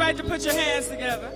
invite you to put your hands together.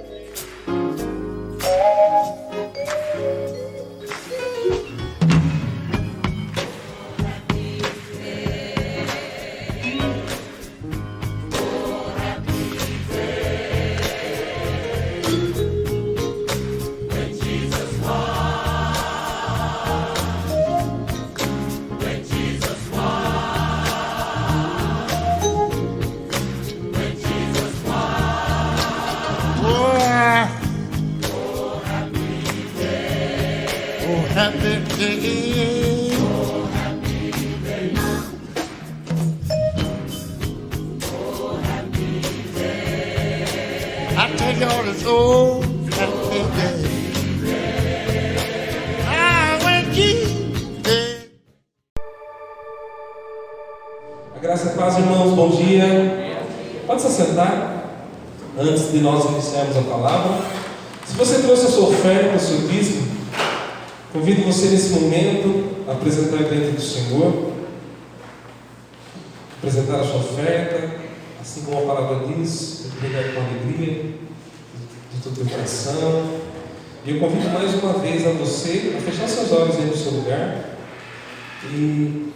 Happy day. Oh, happy day. Oh, happy day. I tell y'all it's so happy day. Ah, when Jesus day. A graça e a paz, irmãos, bom dia. Pode se sentar antes de nós iniciarmos a palavra. Se você trouxe a sua oferta, o seu dízimo, convido você nesse momento a apresentar diante do Senhor, apresentar a sua oferta, assim como a palavra diz, entregar com alegria, de todo o coração. E eu convido mais uma vez a você a fechar seus olhos aí no seu lugar e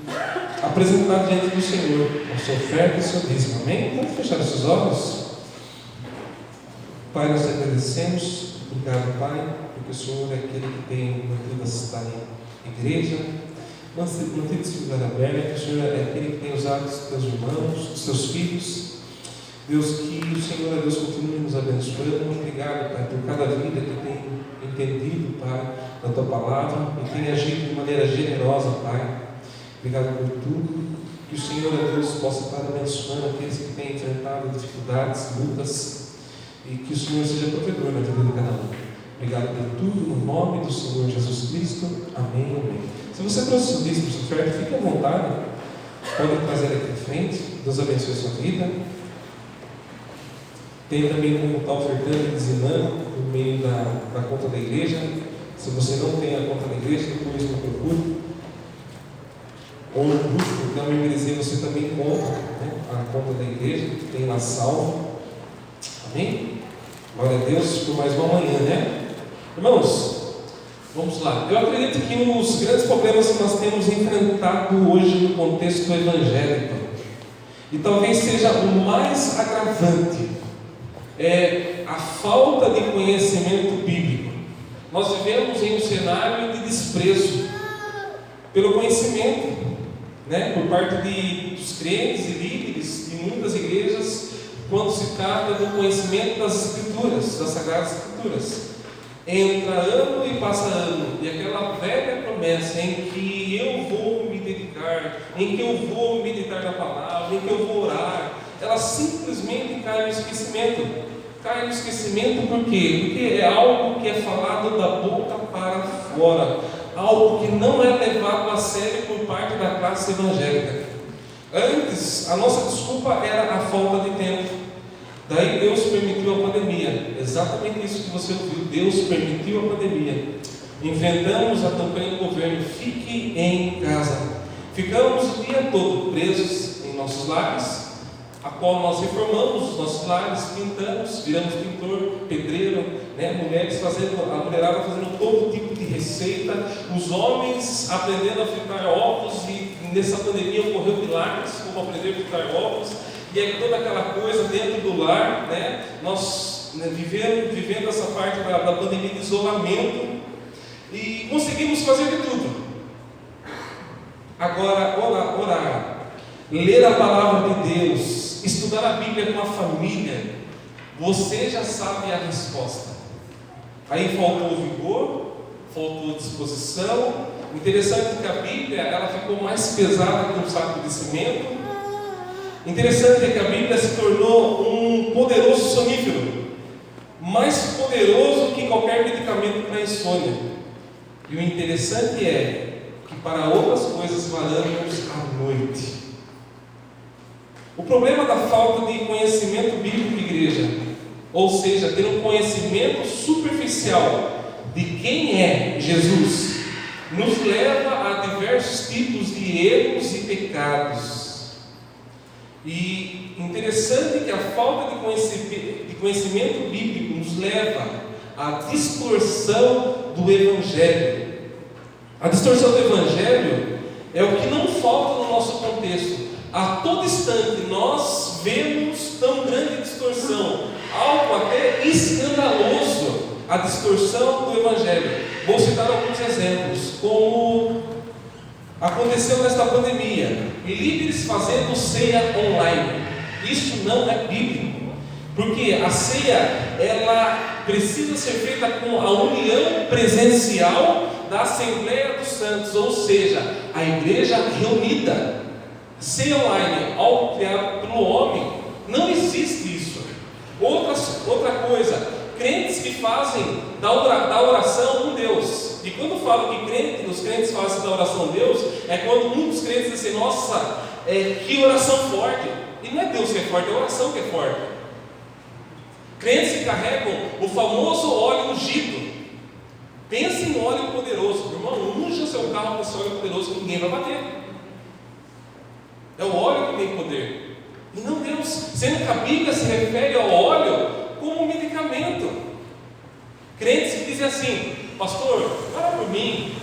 apresentar diante do Senhor a sua oferta e o seu dízimo. Amém? Pode fechar os seus olhos. Pai, nós agradecemos. Obrigado, Pai, porque o Senhor é aquele que tem mantido a cidade em igreja, mantido esse lugar aberto. O Senhor é aquele que tem usado os teus irmãos, os seus filhos. Deus, que o Senhor, Deus, continue nos abençoando. Obrigado, Pai, por cada vida que tem entendido, Pai, da Tua Palavra e tem agido de maneira generosa, Pai. Obrigado por tudo. Que o Senhor, Deus, possa estar abençoando aqueles que têm enfrentado dificuldades, lutas, e que o Senhor seja provedor na vida de cada um. Obrigado por tudo, no nome do Senhor Jesus Cristo. Amém, amém. Se você trouxe o seu dízimo, sua oferta, fique à vontade. Pode trazer aqui à frente. Deus abençoe a sua vida. Tem também como está ofertando e dizimando no meio da conta da igreja. Se você não tem a conta da igreja, depois me procure. Ou no grupo, então eu dizer, você também compra, né, a conta da igreja, que tem lá salvo. Amém? Glória a Deus por mais uma manhã, né? Irmãos, vamos lá. Eu acredito que um dos grandes problemas que nós temos enfrentado hoje no contexto evangélico, e talvez seja o mais agravante, é a falta de conhecimento bíblico. Nós vivemos em um cenário de desprezo pelo conhecimento, né? Por parte dos crentes e líderes de muitas igrejas, quando se trata do conhecimento das Escrituras, das Sagradas Escrituras. Entra ano e passa ano, e aquela velha promessa em que eu vou me dedicar, em que eu vou meditar na palavra, em que eu vou orar, ela simplesmente cai no esquecimento. Cai no esquecimento por quê? Porque é algo que é falado da boca para fora, algo que não é levado a sério por parte da classe evangélica. Antes, a nossa desculpa era a falta de tempo. Daí Deus permitiu a pandemia. Exatamente isso que você ouviu. Deus permitiu a pandemia. Inventamos a campanha do governo Fique em Casa. Ficamos o dia todo presos em nossos lares, a qual nós reformamos os nossos lares, pintamos, viramos pintor, pedreiro, né? A mulherada fazendo todo tipo de receita, os homens aprendendo a fritar ovos, e nessa pandemia ocorreu milagres, como aprender a fritar ovos, e aí toda aquela coisa dentro do lar, né? Nós vivendo essa parte da pandemia de isolamento, e conseguimos fazer de tudo. Agora, orar, ler a palavra de Deus, estudar a Bíblia com a família, você já sabe a resposta. Aí faltou vigor, faltou disposição. Interessante que a Bíblia, ela ficou mais pesada que um saco de cimento. Interessante é que a Bíblia se tornou um poderoso sonífero, mais poderoso que qualquer medicamento para insônia. E o interessante é que para outras coisas varamos à noite. O problema da falta de conhecimento bíblico, igreja, ou seja, ter um conhecimento superficial de quem é Jesus, nos leva a diversos tipos de erros e pecados. E interessante que a falta de conhecimento bíblico nos leva à distorção do Evangelho. A distorção do Evangelho é o que não falta no nosso contexto. A todo instante nós vemos tão grande distorção, algo até escandaloso, a distorção do Evangelho. Vou citar alguns exemplos, como aconteceu nesta pandemia, líderes fazendo ceia online. Isso não é bíblico, porque a ceia, ela precisa ser feita com a união presencial da Assembleia dos Santos, ou seja, a igreja reunida. Ceia online, algo criado pelo homem, não existe isso. Outra coisa, crentes que fazem da oração um Deus. E quando falo que os crentes fazem da oração Deus, é quando muitos crentes dizem, nossa, que oração forte. E não é Deus que é forte, é a oração que é forte. Crentes que carregam o famoso óleo ungido. Pense em óleo poderoso. Irmão, unja o seu carro com esse óleo poderoso que ninguém vai bater. É o óleo que tem poder. E não Deus. Sendo que a Bíblia se refere ao óleo como um medicamento. Crentes que dizem assim, pastor, ora por mim.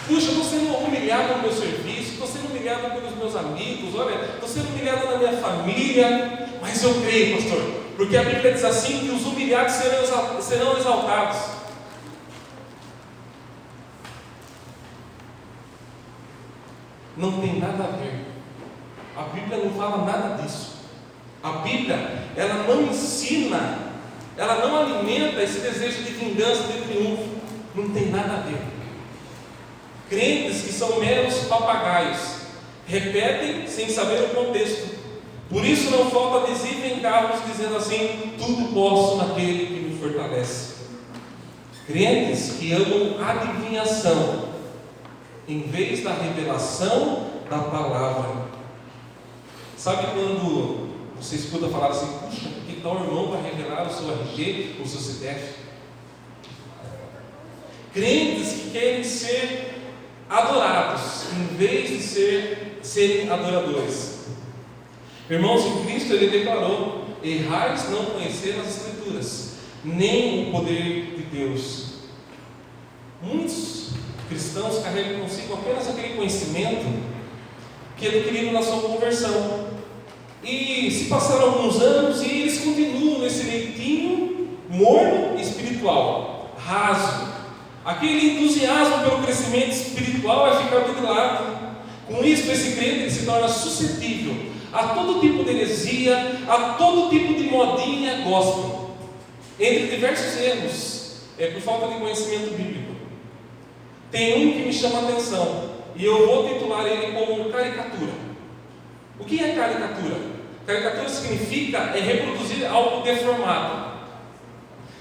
Puxa, eu estou sendo humilhado no meu serviço, estou sendo humilhado pelos meus amigos, olha, estou sendo humilhado na minha família, mas eu creio, pastor, porque a Bíblia diz assim que os humilhados serão exaltados. Não tem nada a ver. A Bíblia não fala nada disso. A Bíblia, ela não ensina, ela não alimenta esse desejo de vingança, de triunfo. Não tem nada a ver. Crentes que são meros papagaios, repetem sem saber o contexto. Por isso não falta adesivo em carros dizendo assim, tudo posso naquele que me fortalece. Crentes que amam adivinhação, em vez da revelação da palavra. Sabe quando você escuta falar assim, puxa, por que tal irmão vai revelar o seu RG, o seu CPF? Crentes que querem ser adorados, em vez de serem adoradores. Irmãos, em Cristo Ele declarou, errais não conhecer as Escrituras, nem o poder de Deus. Muitos cristãos carregam consigo apenas aquele conhecimento que adquiriram na sua conversão. E se passaram alguns anos e eles continuam nesse leitinho morno espiritual, raso. Aquele entusiasmo pelo crescimento espiritual é ficado de lado. Com isso, esse crente ele se torna suscetível a todo tipo de heresia, a todo tipo de modinha gospel, entre diversos erros, por falta de conhecimento bíblico. Tem um que me chama a atenção, e eu vou titular ele como caricatura. O que é caricatura? Caricatura significa reproduzir algo deformado.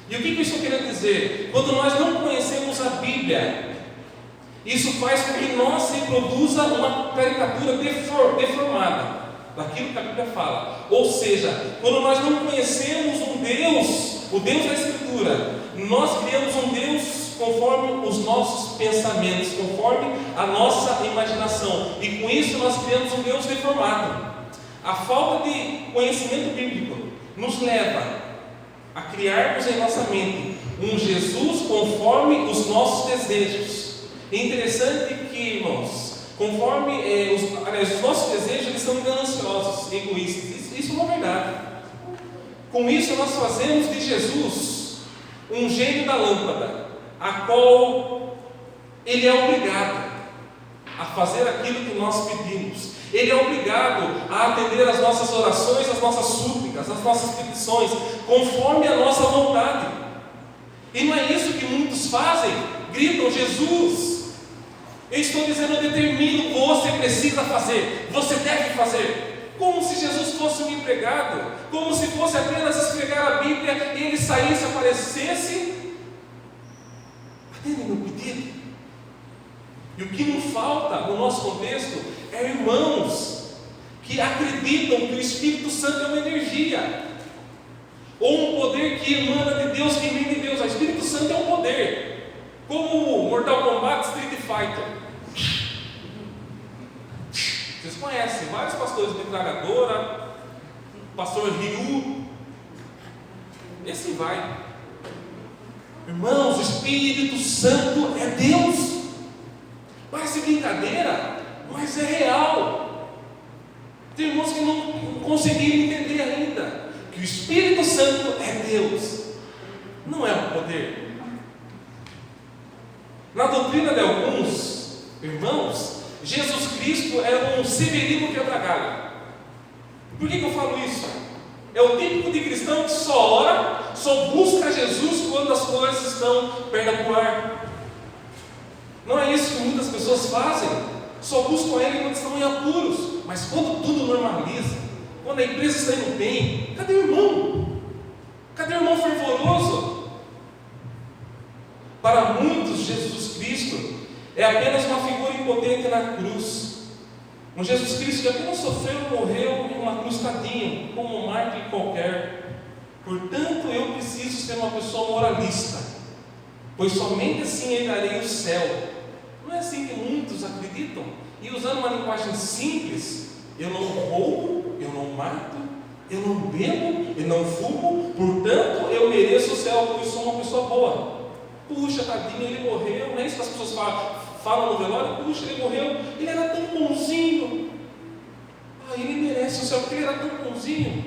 E o que eu estou querendo dizer? Quando nós não conhecemos a Bíblia, isso faz com que nós reproduza uma caricatura deformada daquilo que a Bíblia fala. Ou seja, quando nós não conhecemos um Deus, o Deus da Escritura, nós criamos um Deus conforme os nossos pensamentos, conforme a nossa imaginação, e com isso nós criamos um Deus deformado. A falta de conhecimento bíblico nos leva a criarmos em nossa mente um Jesus conforme os nossos desejos. É interessante que, irmãos, conforme os nossos desejos, eles são gananciosos, egoístas. Isso não é verdade. Com isso nós fazemos de Jesus um gênio da lâmpada, a qual ele é obrigado a fazer aquilo que nós pedimos. Ele é obrigado a atender às nossas orações, às nossas súplicas, às nossas petições, conforme a nossa vontade. E não é isso que muitos fazem, gritam, Jesus, eu estou dizendo, eu determino, você precisa fazer, você deve fazer, como se Jesus fosse um empregado, como se fosse apenas esfregar a Bíblia e ele saísse, aparecesse, atende meu pedido. E o que não falta no nosso contexto é irmãos que acreditam que o Espírito Santo é uma energia, ou um poder que emana de Deus, que vem de Deus. O Espírito Santo é um poder, como o Mortal Kombat, Street Fighter. Vocês conhecem vários pastores de metralhadora, pastor Ryu, e assim vai. Irmãos, o Espírito Santo é Deus. Parece brincadeira, mas é real. Tem irmãos que não conseguiram entender ainda que o Espírito Santo é Deus, não é um poder. Na doutrina de alguns irmãos, Jesus Cristo é um Severino quebra-galho. Por que eu falo isso? É o típico de cristão que só ora, só busca Jesus quando as coisas estão perto do ar. Não é isso que muitas pessoas fazem. Só buscam Ele quando estão em apuros. Mas quando tudo normaliza, quando a empresa está indo bem, cadê o irmão? Cadê o irmão fervoroso? Para muitos, Jesus Cristo é apenas uma figura impotente na cruz. Um Jesus Cristo que apenas sofreu e morreu em uma cruz, tadinho, como um mártir qualquer. Portanto, eu preciso ser uma pessoa moralista, pois somente assim herdarei o céu. Não é assim que muitos acreditam? E usando uma linguagem simples, eu não roubo, eu não mato, eu não bebo, eu não fumo, portanto eu mereço o céu, porque eu sou uma pessoa boa. Puxa, tadinho, ele morreu, não é isso que as pessoas falam no velório? Puxa, ele morreu, ele era tão bonzinho. Ele merece o céu, porque ele era tão bonzinho.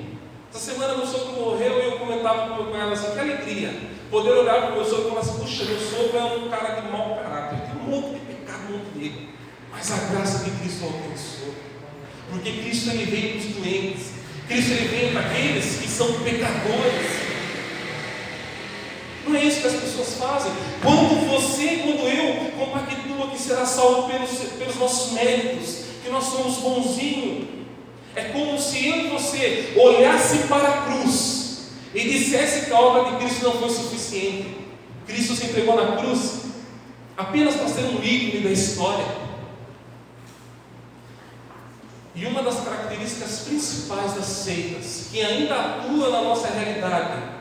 Essa semana meu sogro morreu e eu comentava com meu cunhado assim, que alegria poder olhar para o meu sogro e falar assim, puxa, meu sogro é um cara de mau caráter, tem um monte de pecado no monte dele, mas a graça de Cristo o alcançou, porque Cristo ele veio para os doentes, Cristo ele veio para aqueles que são pecadores. Não é isso que as pessoas fazem. Quando eu compactua que será salvo pelos nossos méritos, que nós somos bonzinhos, é como se eu e você olhasse para a cruz e dissesse que a obra de Cristo não foi suficiente. Cristo se entregou na cruz apenas para ser um ícone da história. E uma das características principais das seitas, que ainda atua na nossa realidade,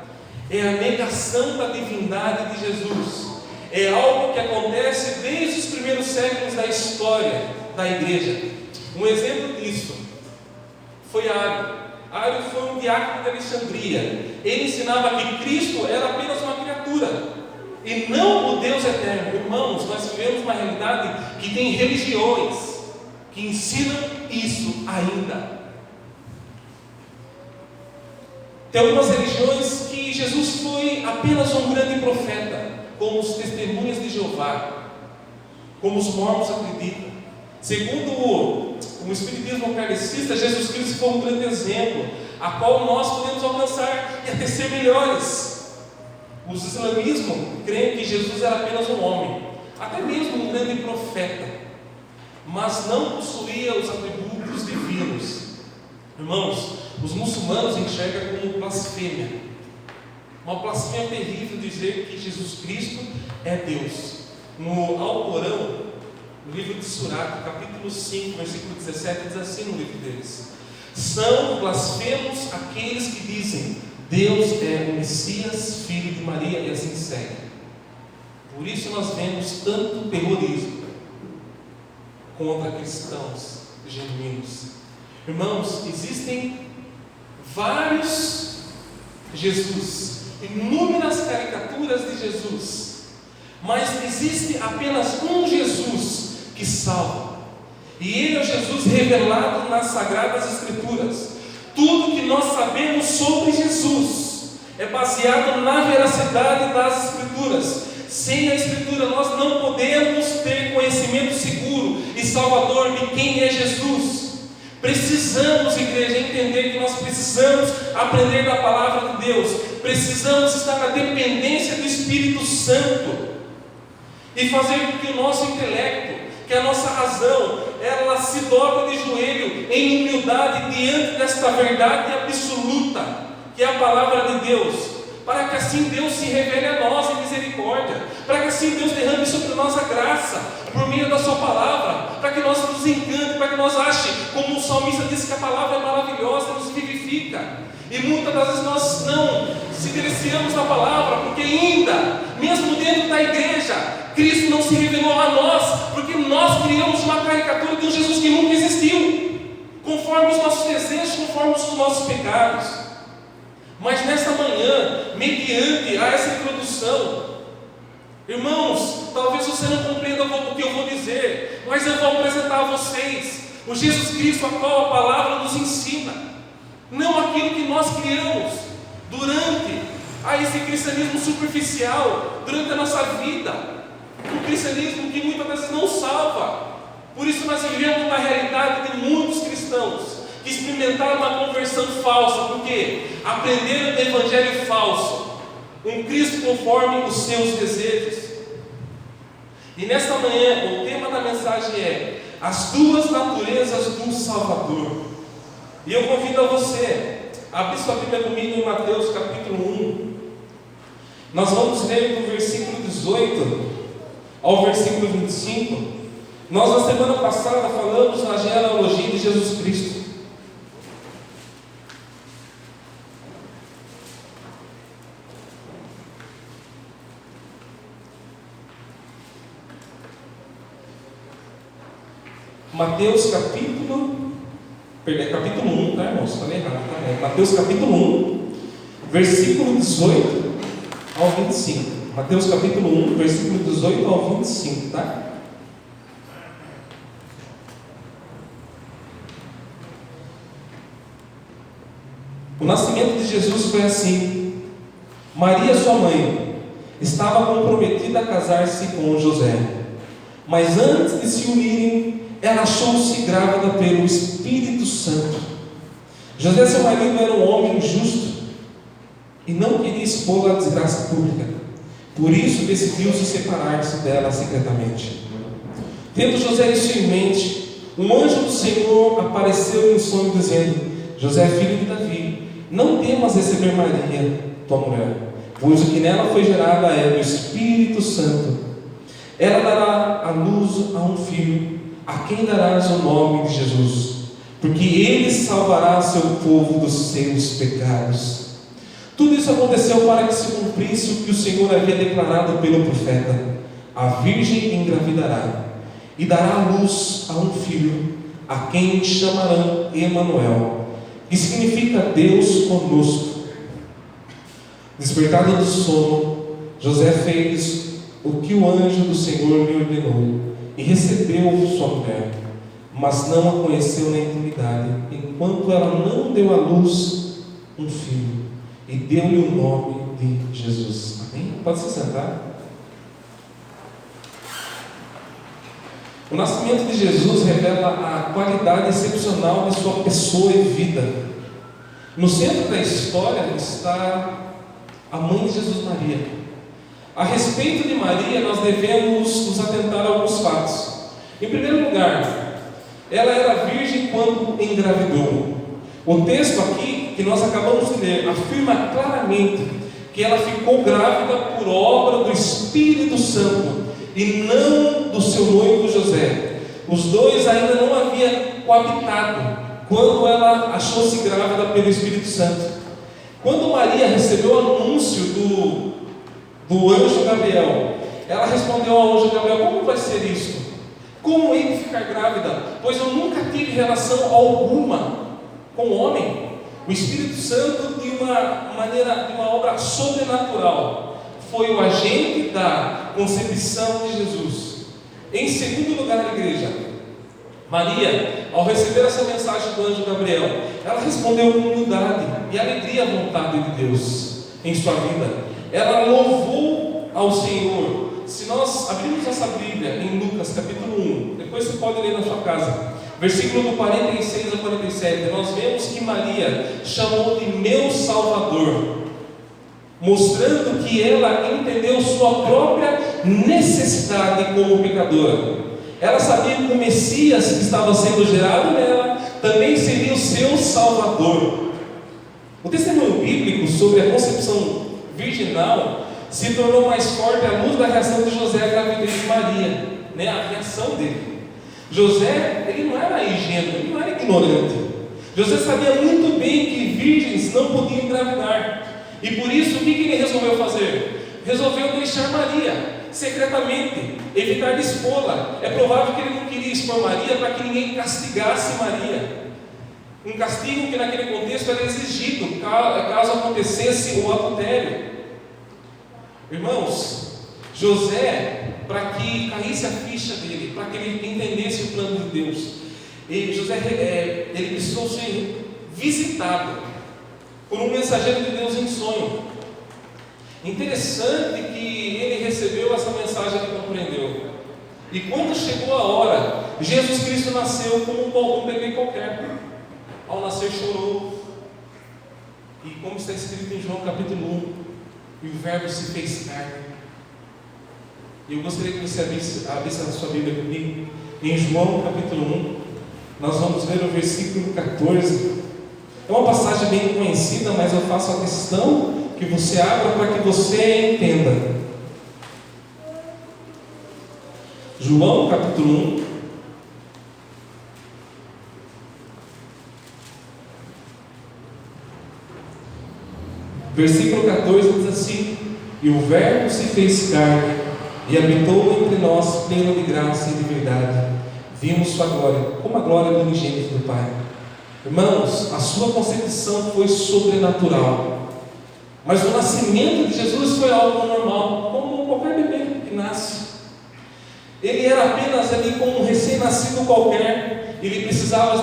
é a negação da divindade de Jesus. É algo que acontece desde os primeiros séculos da história da igreja. Um exemplo disso foi Ário. Ário foi um diácono de Alexandria. Ele ensinava que Cristo era apenas uma criatura e não o Deus eterno. Irmãos, nós vivemos uma realidade que tem religiões que ensinam isso ainda. Tem algumas religiões que Jesus foi apenas um grande profeta, como os testemunhas de Jeová, como os mormons acreditam. Segundo o Espiritismo kardecista, Jesus Cristo foi um grande exemplo, a qual nós podemos alcançar e até ser melhores. Os islamismos creem que Jesus era apenas um homem, até mesmo um grande profeta, mas não possuía os atributos divinos. Irmãos, os muçulmanos enxergam como blasfêmia, uma blasfêmia terrível dizer que Jesus Cristo é Deus. No Alcorão, no livro de Surat, capítulo 5, versículo 17, diz assim no livro deles: são blasfemos aqueles que dizem Deus é o Messias, filho de Maria, e assim segue. Por isso nós vemos tanto terrorismo contra cristãos genuínos. Irmãos, existem vários Jesus, inúmeras caricaturas de Jesus, mas existe apenas um Jesus que salva, e Ele é o Jesus revelado nas Sagradas Escrituras. Tudo que nós sabemos sobre Jesus é baseado na veracidade das Escrituras. Sem a Escritura nós não podemos ter conhecimento seguro e salvador de quem é Jesus. Precisamos, igreja, entender que nós precisamos aprender da palavra de Deus, precisamos estar na dependência do Espírito Santo e fazer com que o nosso intelecto, que a nossa razão, ela se dobre de joelho em humildade diante desta verdade absoluta, que é a palavra de Deus, para que assim Deus se revele a nós em misericórdia, para que assim Deus derrame sobre nós a graça, por meio da sua palavra, para que nós nos encante, para que nós ache, como o salmista disse, que a palavra é maravilhosa, nos vivifica. E muitas das vezes nós não se deliciamos na palavra, porque ainda, mesmo dentro da igreja, Cristo não se revelou a nós, porque nós criamos uma caricatura de um Jesus que nunca existiu. conforme os nossos desejos, conforme os nossos pecados. Mas nesta manhã, mediante a essa introdução, irmãos, talvez você não compreenda o que eu vou dizer, mas eu vou apresentar a vocês o Jesus Cristo a qual a palavra nos ensina, não aquilo que nós criamos durante esse cristianismo superficial, durante a nossa vida, um cristianismo que muitas vezes não salva. Por isso nós vivemos uma realidade de muitos cristãos que experimentaram uma conversão falsa, porque aprenderam do evangelho falso, um Cristo conforme os seus desejos. E nesta manhã o tema da mensagem é as duas naturezas do Salvador. E eu convido a você a abrir sua Bíblia comigo em Mateus capítulo 1. Nós vamos ler do versículo 18 ao versículo 25. Nós na semana passada falamos na genealogia de Jesus Cristo. Mateus capítulo 1, tá, irmãos? Falei errado, tá? Mateus capítulo 1, versículo 18 ao 25. Mateus capítulo 1, versículo 18 ao 25, tá? O nascimento de Jesus foi assim. Maria, sua mãe, estava comprometida a casar-se com José, mas antes de se unirem, ela achou-se grávida pelo Espírito Santo. José, seu marido, era um homem justo e não queria expô-la à desgraça pública. Por isso decidiu se separar-se dela secretamente. Tendo José isso em mente, um anjo do Senhor apareceu em sonho dizendo: José, filho de Davi, não temas receber Maria, tua mulher, pois o que nela foi gerada é do Espírito Santo. Ela dará à luz a um filho, a quem darás o nome de Jesus, porque ele salvará seu povo dos seus pecados. Tudo isso aconteceu para que se cumprisse o que o Senhor havia declarado pelo profeta: a virgem engravidará e dará à luz a um filho, a quem chamarão Emanuel, que significa Deus conosco. Despertado do sono, José fez o que o anjo do Senhor lhe ordenou e recebeu sua mulher, mas não a conheceu na intimidade, enquanto ela não deu à luz um filho, e deu-lhe o nome de Jesus. Amém? Pode se sentar. O nascimento de Jesus revela a qualidade excepcional de sua pessoa e vida. No centro da história está a mãe de Jesus, Maria. A respeito de Maria, nós devemos nos atentar a alguns fatos. Em primeiro lugar, ela era virgem quando engravidou. O texto aqui, que nós acabamos de ler, afirma claramente que ela ficou grávida por obra do Espírito Santo e não do seu noivo José. Os dois ainda não haviam coabitado quando ela achou-se grávida pelo Espírito Santo. Quando Maria recebeu o anúncio do anjo Gabriel, ela respondeu ao anjo Gabriel: como vai ser isso? Como hei de ficar grávida? Pois eu nunca tive relação alguma com o homem. O Espírito Santo, de uma obra sobrenatural, foi o agente da concepção de Jesus. Em segundo lugar, igreja, Maria, ao receber essa mensagem do anjo Gabriel, ela respondeu com humildade e alegria à vontade de Deus em sua vida. Ela louvou ao Senhor. Se nós abrirmos essa Bíblia em Lucas capítulo 1, depois você pode ler na sua casa, versículo do 46 a 47, nós vemos que Maria chamou de meu Salvador, mostrando que ela entendeu sua própria necessidade como pecadora. Ela sabia que o Messias que estava sendo gerado nela também seria o seu Salvador. O testemunho bíblico sobre a concepção virginal se tornou mais forte à luz da reação de José à gravidez de Maria, né? A reação dele. José, ele não era ingênuo, ele não era ignorante. José sabia muito bem que virgens não podiam engravidar, e por isso o que ele resolveu fazer? Resolveu deixar Maria secretamente, evitar de expô-la. É provável que ele não queria expor Maria para que ninguém castigasse Maria. Um castigo que naquele contexto era exigido caso acontecesse o adultério. Irmãos, José, para que caísse a ficha dele, para que ele entendesse o plano de Deus, ele precisou ser visitado por um mensageiro de Deus em sonho. Interessante que ele recebeu essa mensagem e compreendeu. E quando chegou a hora, Jesus Cristo nasceu como um bebê qualquer. Ao nascer chorou. E como está escrito em João capítulo 1, e o verbo se fez carne. E eu gostaria que você abrisse a sua Bíblia comigo. Em João capítulo 1, nós vamos ver o versículo 14. É uma passagem bem conhecida, mas eu faço a questão que você abra para que você entenda. João capítulo 1, versículo 14 diz assim: e o verbo se fez carne e habitou entre nós, pleno de graça e de verdade. Vimos sua glória, como a glória do unigênito do Pai. Irmãos, a sua concepção foi sobrenatural, mas o nascimento de Jesus foi algo normal, como qualquer bebê que nasce. Ele era apenas ali como um recém-nascido qualquer. Ele precisava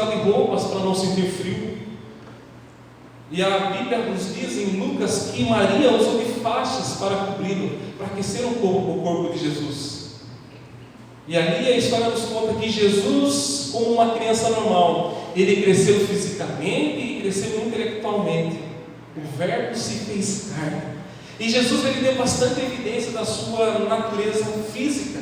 de roupas para não sentir frio. E a Bíblia nos diz em Lucas que Maria usou de faixas para cobri-lo, para aquecer o corpo de Jesus. E ali a história nos conta que Jesus, como uma criança normal, ele cresceu fisicamente e cresceu intelectualmente. O verbo se fez carne. E Jesus ele deu bastante evidência da sua natureza física,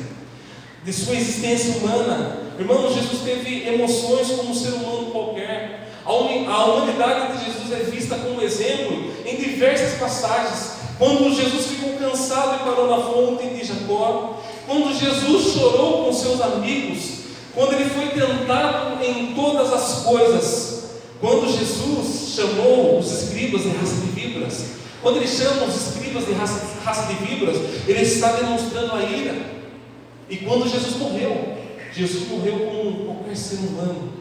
de sua existência humana. Irmãos, Jesus teve emoções como um ser humano qualquer. A humanidade de Jesus é vista como exemplo em diversas passagens. Quando Jesus ficou cansado e parou na fonte de Jacó, quando Jesus chorou com seus amigos, quando ele foi tentado em todas as coisas, quando Jesus chamou os escribas de raça de víboras, quando ele chama os escribas de raça de víboras, ele está demonstrando a ira. E quando Jesus morreu como qualquer ser humano,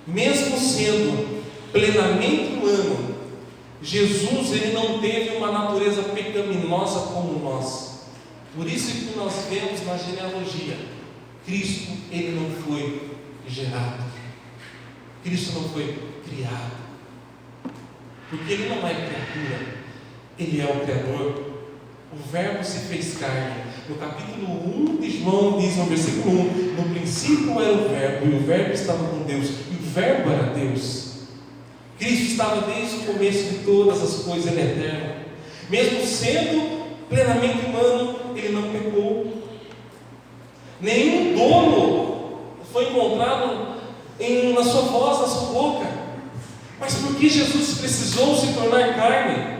mesmo sendo plenamente humano, Jesus ele não teve uma natureza pecaminosa como nós. Por isso que nós vemos na genealogia, Cristo ele não foi gerado, Cristo não foi criado, porque ele não é criatura, ele é o Criador. O verbo se fez carne. No capítulo 1 de João diz no versículo 1: no princípio era o verbo, e o verbo estava com Deus, e o verbo era Deus. Cristo estava desde o começo de todas as coisas, ele é eterno. Mesmo sendo plenamente humano, ele não pecou. Nenhum dolo foi encontrado na sua voz, na sua boca. Mas por que Jesus precisou se tornar carne?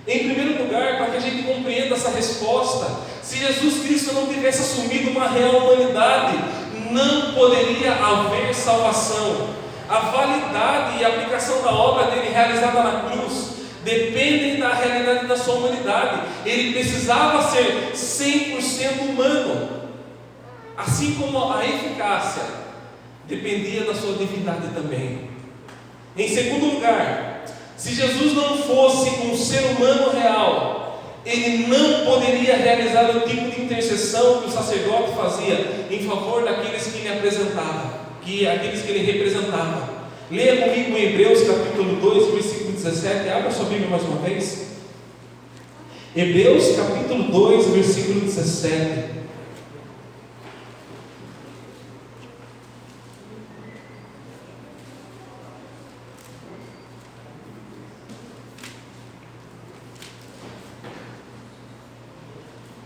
Em primeiro lugar, para que a gente compreenda essa resposta, se Jesus Cristo não tivesse assumido uma real humanidade, não poderia haver salvação. A validade e a aplicação da obra dele realizada na cruz dependem da realidade da sua humanidade. Ele precisava ser 100% humano, assim como a eficácia dependia da sua divindade também. Em segundo lugar, se Jesus não fosse um ser humano real, ele não poderia realizar o tipo de intercessão que o sacerdote fazia em favor daqueles que ele apresentava, aqueles que ele representava. Leia comigo em Hebreus capítulo 2, versículo 17. Abra sua Bíblia mais uma vez. Hebreus capítulo 2, versículo 17.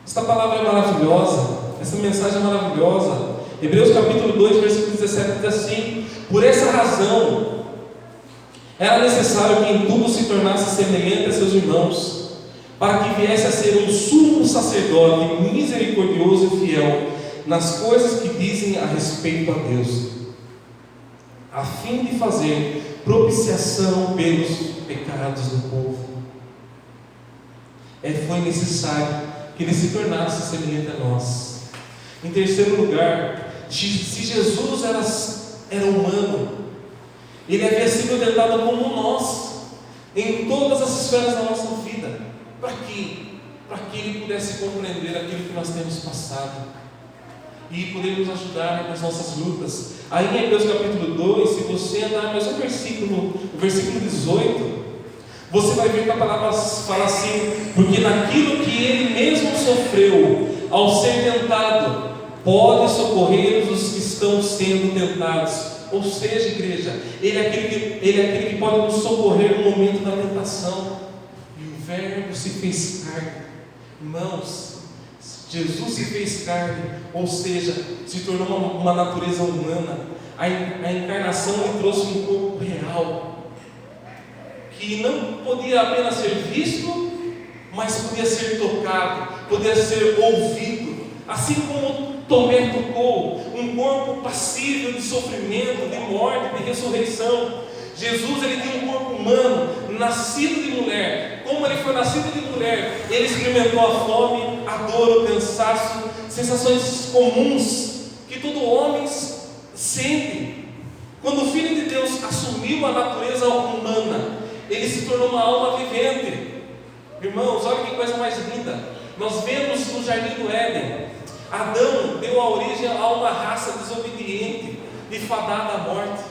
Esta palavra é maravilhosa, essa mensagem é maravilhosa. Hebreus capítulo 2, versículo 17 diz assim: por essa razão era necessário que em tudo se tornasse semelhante a seus irmãos, para que viesse a ser um sumo sacerdote misericordioso e fiel nas coisas que dizem a respeito a Deus, a fim de fazer propiciação pelos pecados do povo. Foi necessário que ele se tornasse semelhante a nós. Em terceiro lugar, se Jesus era humano, Ele havia sido tentado como nós, em todas as esferas da nossa vida. Para quê? Para que Ele pudesse compreender aquilo que nós temos passado e poder nos ajudar nas nossas lutas. Aí em Hebreus capítulo 2, se você andar mais um versículo, o versículo 18, você vai ver que a palavra fala assim: porque naquilo que Ele mesmo sofreu, ao ser tentado, pode socorrer os que estão sendo tentados. Ou seja, igreja, Ele é aquele que pode nos socorrer no momento da tentação. E o Verbo se fez carne. Irmãos, Jesus se fez carne, ou seja, se tornou uma natureza humana. A encarnação lhe trouxe um corpo real, que não podia apenas ser visto, mas podia ser tocado, podia ser ouvido. Assim como Tomé tocou, um corpo passível de sofrimento, de morte, de ressurreição. Jesus, ele tem um corpo humano, nascido de mulher. Como ele foi nascido de mulher, ele experimentou a fome, a dor, o cansaço, sensações comuns que todo homem sente. Quando o Filho de Deus assumiu a natureza humana, ele se tornou uma alma vivente. Irmãos, olha que coisa mais linda. Nós vemos no Jardim do Éden, Adão deu a origem a uma raça desobediente e fadada à morte.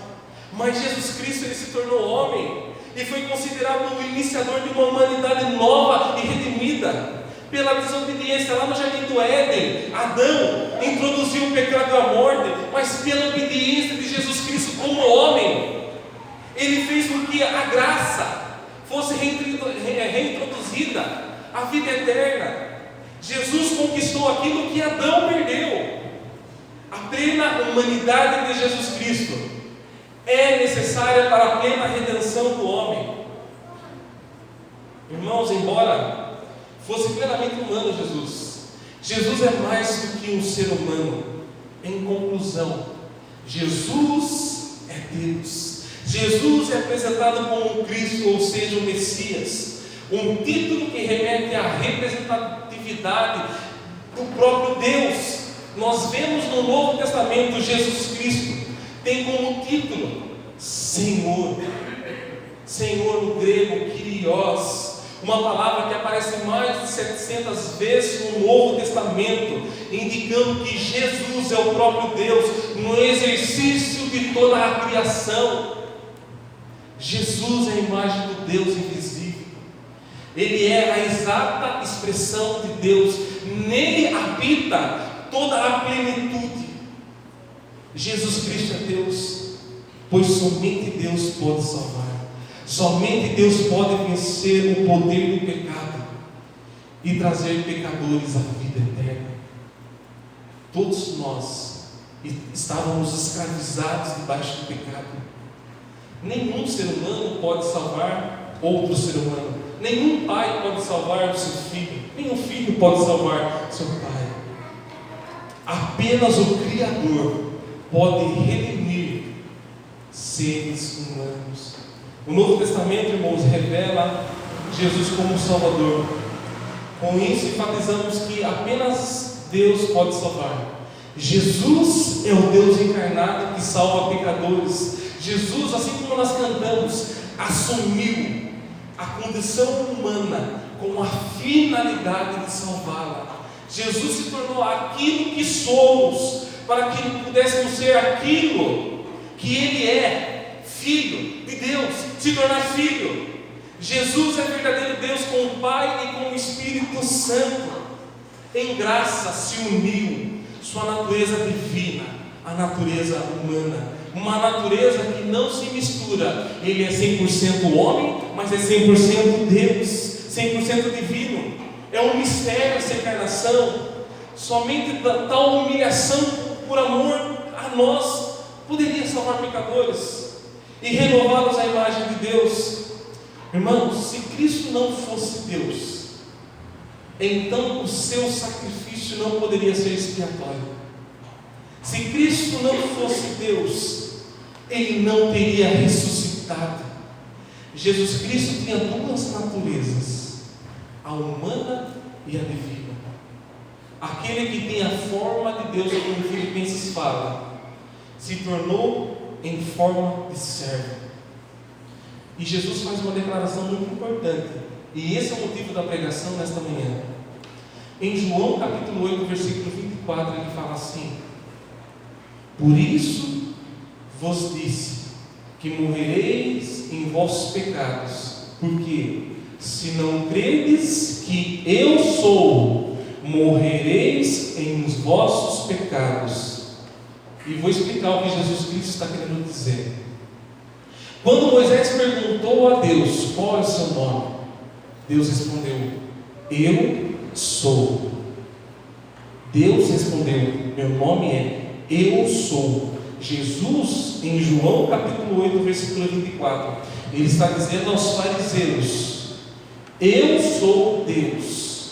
Mas Jesus Cristo, ele se tornou homem e foi considerado o iniciador de uma humanidade nova e redimida. Pela desobediência, lá no Jardim do Éden, Adão introduziu o pecado à morte, mas pela obediência de Jesus Cristo como homem, ele fez com que a graça fosse reintroduzida, a vida eterna. Jesus conquistou aquilo que Adão perdeu. A plena humanidade de Jesus Cristo é necessária para a plena redenção do homem. Irmãos, embora fosse plenamente humano Jesus é mais do que um ser humano. Em conclusão, Jesus é Deus. Jesus é apresentado como um Cristo, ou seja, o Messias, um título que remete à representatividade do próprio Deus. Nós vemos no Novo Testamento Jesus Cristo tem como título Senhor. Senhor no grego, Kyrios, uma palavra que aparece mais de 700 vezes no Novo Testamento, indicando que Jesus é o próprio Deus no exercício de toda a criação. Jesus é a imagem do Deus invisível. Ele é a exata expressão de Deus. Nele habita toda a plenitude. Jesus Cristo é Deus, pois somente Deus pode salvar. Somente Deus pode vencer o poder do pecado e trazer pecadores à vida eterna. Todos nós estávamos escravizados debaixo do pecado. Nenhum ser humano pode salvar outro ser humano. Nenhum pai pode salvar o seu filho. Nenhum filho pode salvar seu pai. Apenas o Criador pode redimir seres humanos. O Novo Testamento, irmãos, revela Jesus como Salvador. Com isso, enfatizamos que apenas Deus pode salvar. Jesus é o Deus encarnado que salva pecadores. Jesus, assim como nós cantamos, assumiu a condição humana com a finalidade de salvá-la. Jesus se tornou aquilo que somos, para que pudéssemos ser aquilo que Ele é, Filho de Deus, se tornar Filho. Jesus é verdadeiro Deus com o Pai e com o Espírito Santo. Em graça se uniu sua natureza divina à natureza humana. Uma natureza que não se mistura. Ele é 100% homem, mas é 100% Deus, 100% divino. É um mistério essa encarnação. Somente tal humilhação por amor a nós poderia salvar pecadores e renová-los à imagem de Deus. Irmãos, se Cristo não fosse Deus, então o seu sacrifício não poderia ser expiatório. Se Cristo não fosse Deus, Ele não teria ressuscitado. Jesus Cristo tinha duas naturezas, a humana e a divina. Aquele que tem a forma de Deus, como Filipenses fala, se tornou em forma de servo. E Jesus faz uma declaração muito importante, e esse é o motivo da pregação nesta manhã. Em João capítulo 8, versículo 24, ele fala assim: por isso vos disse que morrereis em vossos pecados, porque se não credes que eu sou, morrereis em vossos pecados. E vou explicar o que Jesus Cristo está querendo dizer. Quando Moisés perguntou a Deus qual é o seu nome, Deus respondeu: eu sou. Deus respondeu: meu nome é eu sou. Jesus, em João capítulo 8, versículo 24, ele está dizendo aos fariseus: eu sou Deus.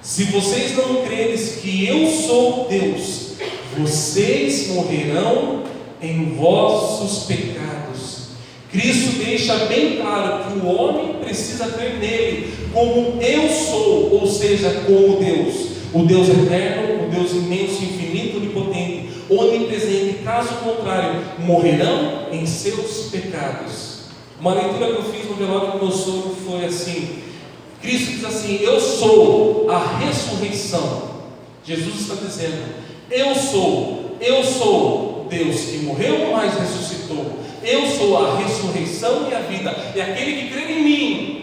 Se vocês não creres que eu sou Deus, vocês morrerão em vossos pecados. Cristo deixa bem claro que o homem precisa crer nele como eu sou, ou seja, como Deus, o Deus eterno, o Deus imenso, infinito, onipotente, onipresente. Caso contrário, morrerão em seus pecados. Uma leitura que eu fiz no velório do meu sogro foi assim: Cristo diz assim: eu sou a ressurreição. Jesus está dizendo: eu sou Deus que morreu, mas ressuscitou. Eu sou a ressurreição e a vida. E aquele que crer em mim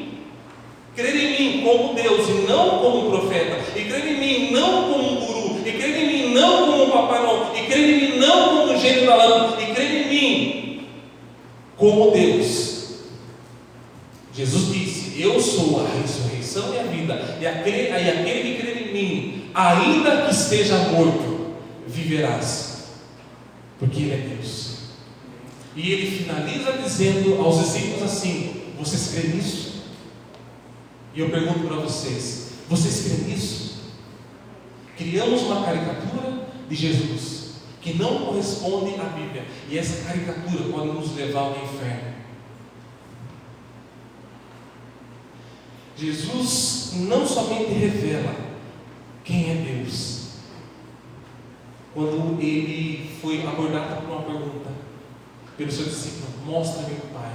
como Deus e não como profeta, e crer em mim não como um guru, e crer em mim não como um Papai Noel, e crer em mim não como um gênio da lâmpada, e crer em mim como Deus. Jesus disse: eu sou a ressurreição e a vida, e aquele que crer em mim, ainda que esteja morto, viverás, porque Ele é Deus. E Ele finaliza dizendo aos discípulos assim: vocês creem nisso? E eu pergunto para vocês: vocês creem nisso? Criamos uma caricatura de Jesus que não corresponde à Bíblia, e essa caricatura pode nos levar ao inferno. Jesus não somente revela quem é Deus. Quando ele foi abordado por uma pergunta pelo seu discípulo: mostra-me o Pai.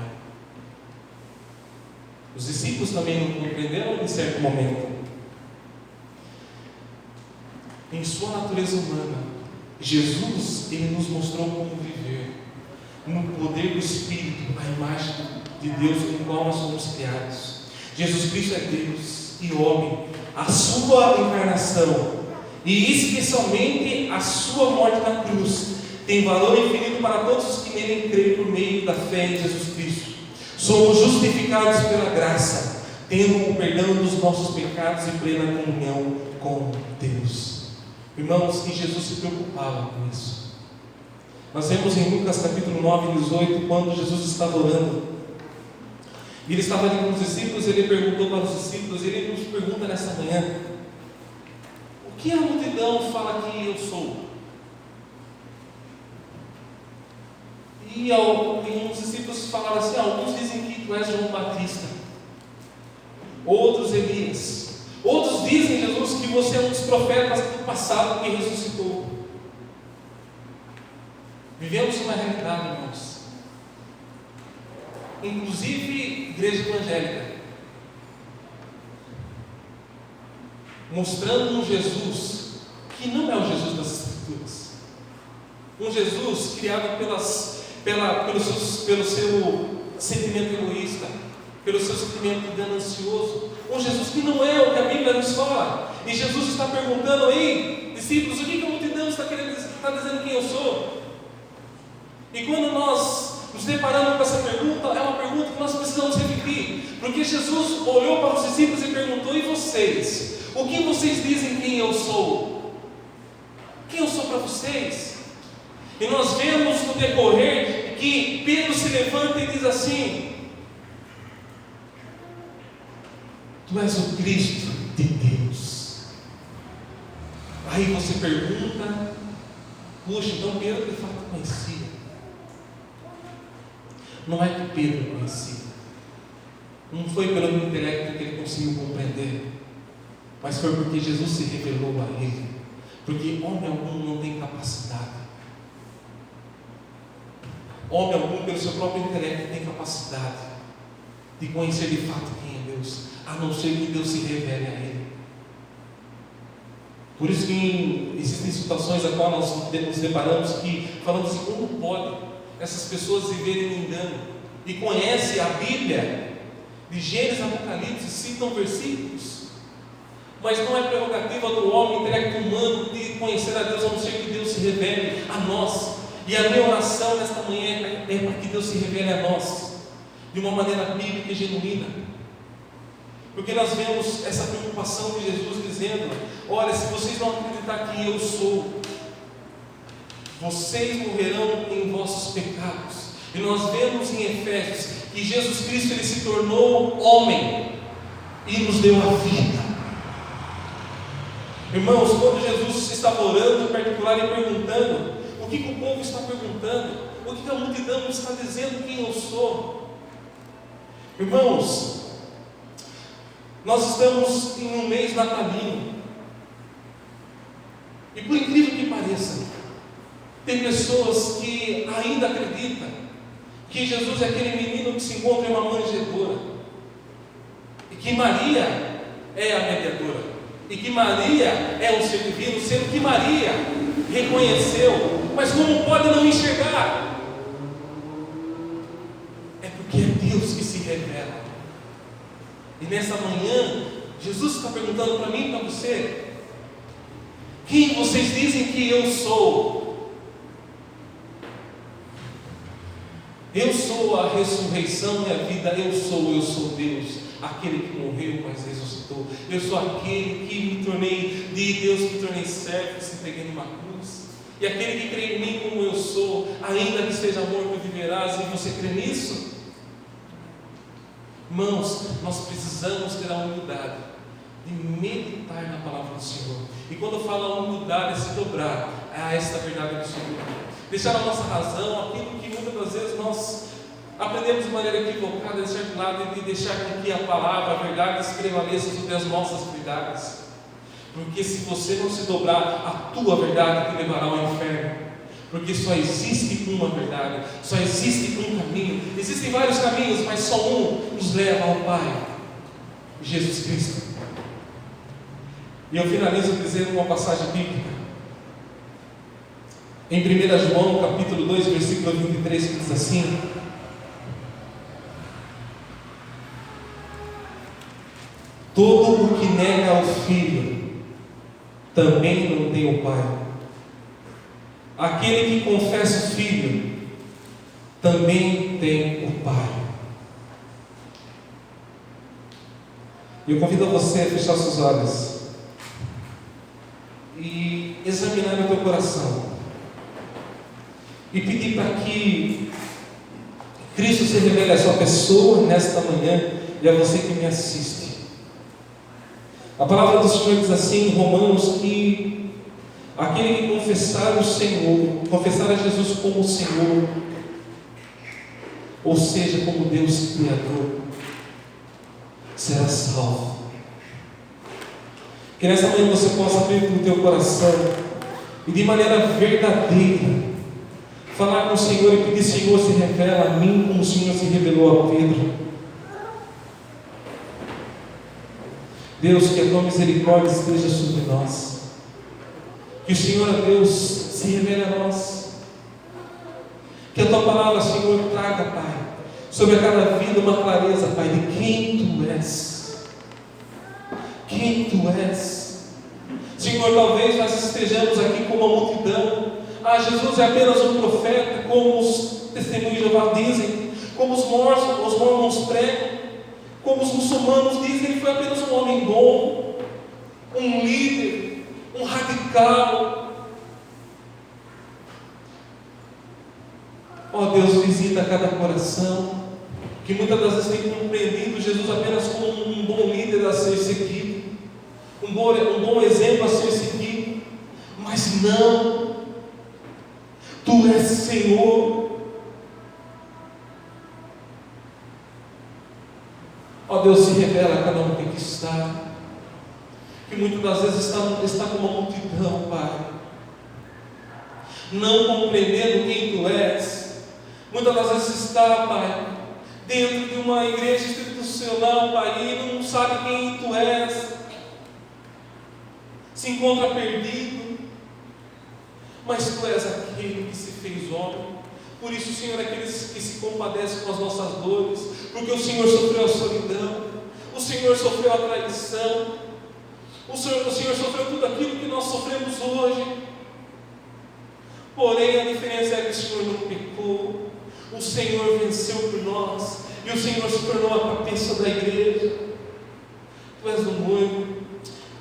Os discípulos também não compreenderam em certo momento. Em sua natureza humana, Jesus, ele nos mostrou como viver no poder do Espírito, a imagem de Deus em qual nós somos criados. Jesus Cristo é Deus e homem. A sua encarnação, e especialmente a sua morte na cruz, tem valor infinito para todos os que nele creem por meio da fé em Jesus Cristo. Somos justificados pela graça, tendo o perdão dos nossos pecados e plena comunhão com Deus. Irmãos, e Jesus se preocupava com isso. Nós vemos em Lucas capítulo 9, 18, quando Jesus estava orando, e ele estava ali com os discípulos, ele perguntou para os discípulos, e ele nos pergunta nessa manhã: o que a multidão fala que eu sou? E alguns discípulos falaram assim: alguns dizem que tu és João Batista, outros Elias, outros dizem, Jesus, que você é um dos profetas do passado que ressuscitou. Vivemos uma realidade, irmãos, inclusive igreja evangélica, mostrando um Jesus que não é o Jesus das Escrituras, um Jesus criado pelo seu sentimento egoísta, pelo seu sentimento ganancioso, um Jesus que não é o que a Bíblia nos fala. E Jesus está perguntando: ei, discípulos, o que a multidão está dizendo quem eu sou? E quando nós nos deparamos com essa pergunta, é uma pergunta que nós precisamos repetir, porque Jesus olhou para os discípulos e perguntou: e vocês? O que vocês dizem quem eu sou? Quem eu sou para vocês? E nós vemos no decorrer que Pedro se levanta e diz assim: tu és o Cristo de Deus. Aí você pergunta: puxa, então Pedro de fato conhecia. Não é que Pedro conhecia, não foi pelo intelecto que ele conseguiu compreender, mas foi porque Jesus se revelou a ele, porque homem algum não tem capacidade. homem algum, pelo seu próprio intelecto, tem capacidade de conhecer de fato quem é Deus, a não ser que Deus se revele a ele. Por isso que existem situações a qual nós nos deparamos que falamos assim: como pode essas pessoas viverem no engano? E conhecem a Bíblia de Gênesis a Apocalipse, citam versículos, mas não é prerrogativa do homem, intelecto humano, de conhecer a Deus, a não ser que Deus se revele a nós. E a minha oração nesta manhã é para que Deus se revele a nós de uma maneira bíblica e genuína, porque nós vemos essa preocupação de Jesus dizendo: olha, se vocês não acreditar que eu sou, vocês morrerão em vossos pecados. E nós vemos em Efésios que Jesus Cristo, ele se tornou homem e nos deu a vida. Irmãos, quando Jesus estava orando em particular e perguntando, o que o povo está perguntando? O que a multidão está dizendo quem eu sou? Irmãos, nós estamos em um mês natalino, e por incrível que pareça, tem pessoas que ainda acreditam que Jesus é aquele menino que se encontra em uma manjedoura, e que Maria é a mediadora, e que Maria é um ser divino, sendo que Maria reconheceu. Mas como pode não enxergar? É porque é Deus que se revela. E nessa manhã, Jesus está perguntando para mim e para você: quem vocês dizem que eu sou? Eu sou a ressurreição e a vida. Eu sou Deus, aquele que morreu, mas ressuscitou. Eu sou aquele que me tornei de Deus, me tornei servo, se entreguei numa cruz. E aquele que crê em mim como eu sou, ainda que esteja morto, viverás. E você crê nisso? Irmãos, nós precisamos ter a humildade de meditar na palavra do Senhor. E quando fala humildade, é se dobrar a esta verdade do Senhor, deixar a nossa razão, aquilo que muitas das vezes nós aprendemos de maneira equivocada, deixar de lado e deixar com que a palavra, a verdade, se prevaleça sobre as nossas verdades. Porque se você não se dobrar, a tua verdade te levará ao inferno. Porque só existe uma verdade, só existe um caminho. Existem vários caminhos, mas só um nos leva ao Pai: Jesus Cristo. E eu finalizo dizendo uma passagem bíblica em 1 João capítulo 2, versículo 23, que diz assim: todo o que nega ao Filho também não tem o Pai. Aquele que confessa o Filho também tem o Pai. Eu convido a você a fechar seus olhos e examinar o teu coração e pedir para que Cristo se revele a sua pessoa nesta manhã e a você que me assiste. A palavra do Senhor diz assim em Romanos que aquele que confessar o Senhor, confessar a Jesus como o Senhor, ou seja, como Deus Criador, será salvo. Que nessa manhã você possa abrir o teu coração e de maneira verdadeira falar com o Senhor e pedir: Senhor, se revela a mim como o Senhor se revelou a Pedro. Deus, que a tua misericórdia esteja sobre nós. Que o Senhor, Deus, se revele a nós. Que a tua palavra, Senhor, traga, Pai, sobre a cada vida uma clareza, Pai, de quem tu és. Quem tu és. Senhor, talvez nós estejamos aqui como a multidão. Jesus é apenas um profeta, como os testemunhos de Jeová dizem, como os mormons pregam, como os muçulmanos dizem. Ele foi apenas um homem bom, um líder, um radical. Ó Deus, visita cada coração que muitas das vezes tem compreendido Jesus apenas como um bom líder a ser seguido, um bom exemplo a ser seguido, mas não, tu és Senhor. Ó Deus, se revela a cada um que aqui está, que muitas das vezes está como uma multidão, Pai, não compreendendo quem tu és, muitas das vezes está, Pai, dentro de uma igreja institucional, Pai, e não sabe quem Tu és, se encontra perdido, mas Tu és aquele que se fez homem. Por isso, Senhor, é aquele que se compadece com as nossas dores, porque o Senhor sofreu a solidão, o Senhor sofreu a traição, o Senhor sofreu tudo aquilo que nós sofremos hoje. Porém, a diferença é que o Senhor não pecou, o Senhor venceu por nós, e o Senhor se tornou a cabeça da igreja. Tu és o noivo,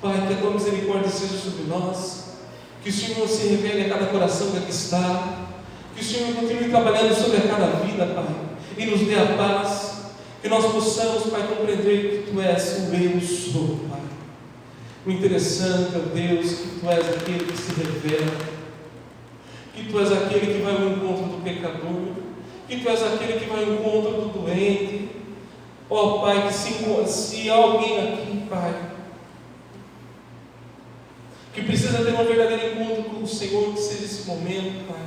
Pai, que a Tua misericórdia seja sobre nós, que o Senhor se revele a cada coração que aqui está, que o Senhor continue trabalhando sobre a cada vida, Pai, e nos dê a paz, que nós possamos, Pai, compreender que Tu és o eu sou, Pai. O interessante, ó Deus, que Tu és aquele que se revela, que Tu és aquele que vai ao encontro do pecador, que Tu és aquele que vai ao encontro do doente. Ó Pai, que se há alguém aqui, Pai, que precisa ter um verdadeiro encontro com o Senhor, que seja esse momento, Pai,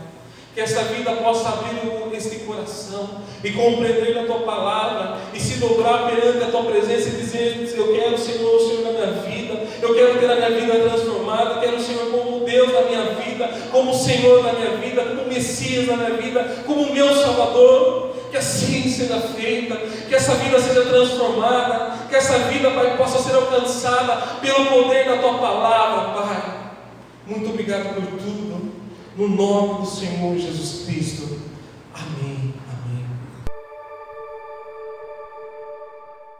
que essa vida possa abrir este coração e compreender a Tua palavra e se dobrar perante a Tua presença e dizer: eu quero o Senhor na minha vida, eu quero ter a minha vida transformada, eu quero o Senhor como Deus na minha vida, como Senhor na minha vida, como Messias na minha vida, como meu Salvador. Que assim seja feita, que essa vida seja transformada, que essa vida, Pai, possa ser alcançada pelo poder da Tua palavra, Pai. Muito obrigado por tudo, no nome do Senhor Jesus Cristo. Amém.